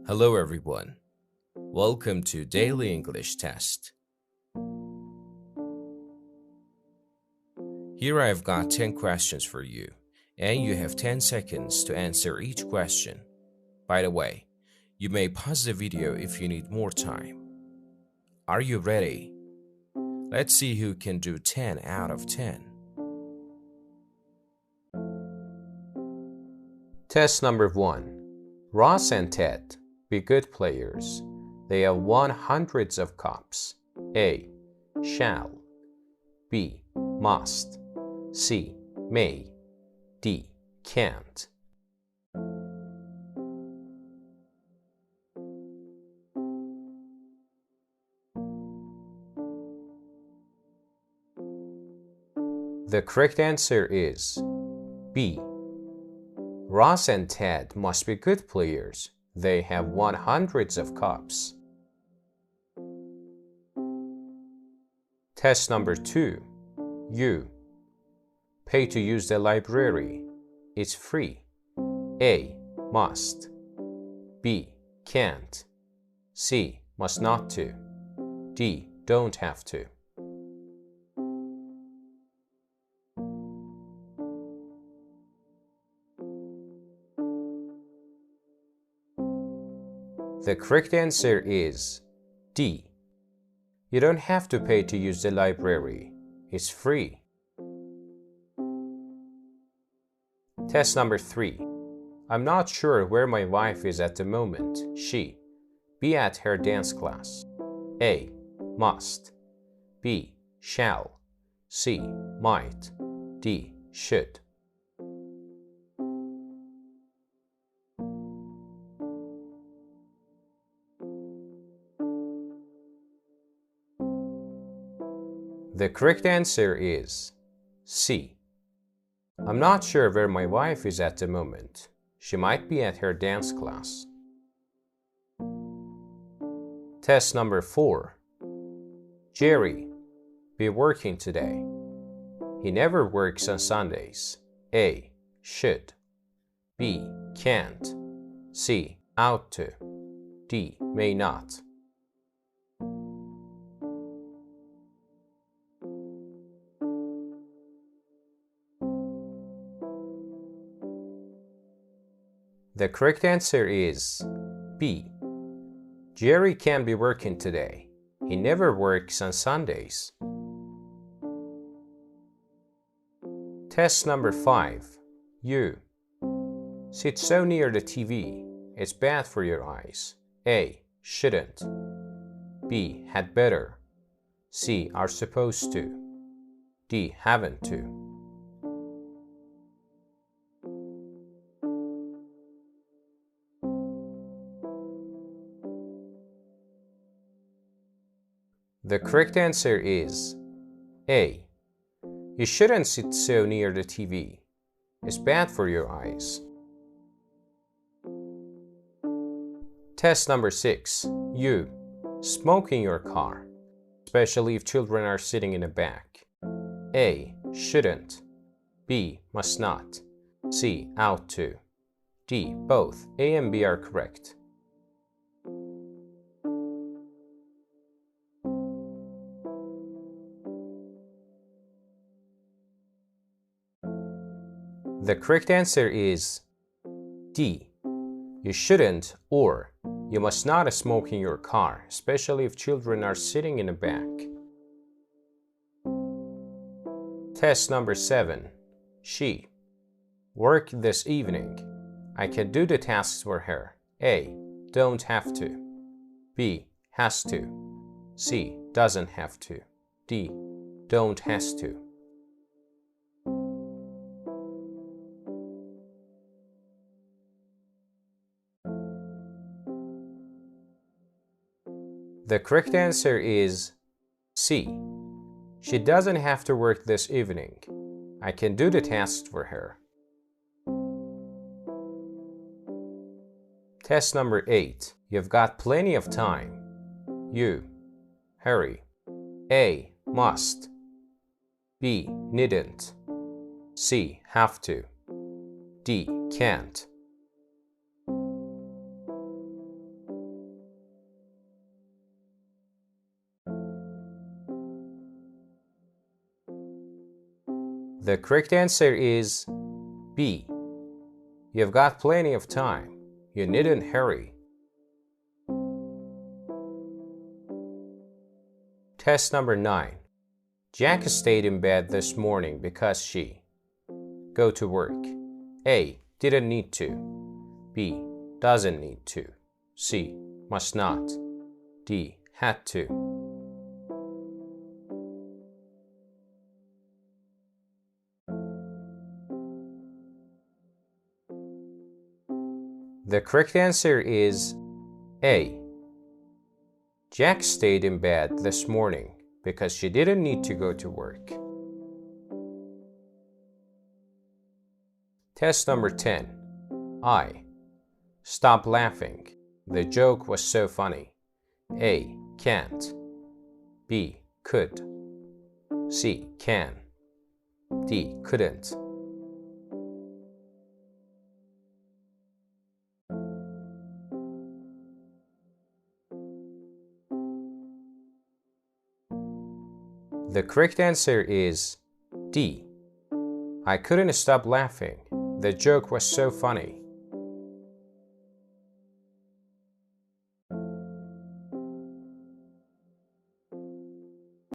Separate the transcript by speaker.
Speaker 1: Hello everyone. Welcome to Daily English Test. Here I've got 10 questions for you, and you have 10 seconds to answer each question. By the way, you may pause the video if you need more time. Are you ready? Let's see who can do 10 out of 10. Test number 1. Ross and Ted, be good players. They have won hundreds of cups. A. Shall. B. Must. C. May. D. Can't. The correct answer is B. Ross and Ted must be good players. They have won hundreds of cups. Test number 2. You. Pay to use the library. It's free. A. Must. B. Can't. C. Must not to. D. Don't have to. The correct answer is D. You don't have to pay to use the library. It's free. Test number 3. I'm not sure where my wife is at the moment. She. Be at her dance class. A. Must. B. Shall. C. Might. D. Should. The correct answer is C. I'm not sure where my wife is at the moment. She might be at her dance class. Test number 4. Jerry, be working today. He never works on Sundays. A. Should. B. Can't. C. Ought to. D. May not. The correct answer is B. Jerry can be working today. He never works on Sundays. Test number 5. You. Sit so near the TV. It's bad for your eyes. A. Shouldn't. B. Had better. C. Are supposed to. D. Haven't to. The correct answer is A. You shouldn't sit so near the TV. It's bad for your eyes. Test number 6. You. Smoke in your car, especially if children are sitting in the back. A. Shouldn't. B. Must not. C. Ought to. D. Both A and B are correct. The correct answer is D. You shouldn't or you must not smoke in your car, especially if children are sitting in the back. Test number 7. She. Work this evening. I can do the tasks for her. A. Don't have to. B. Has to. C. Doesn't have to. D. Don't has to. The correct answer is C. She doesn't have to work this evening. I can do the tasks for her. Test number 8. You've got plenty of time. You. Hurry. A. Must. B. Needn't. C. Have to. D. Can't. The correct answer is B. You've got plenty of time. You needn't hurry. Test number 9. Jack stayed in bed this morning because she. Go to work. A. Didn't need to. B. Doesn't need to. C. Must not. D. Had to. The correct answer is A. Jack stayed in bed this morning because she didn't need to go to work. Test number 10. I. Stop laughing. The joke was so funny. A. Can't. B. Could. C. Can. D. Couldn't. The correct answer is D. I couldn't stop laughing. The joke was so funny.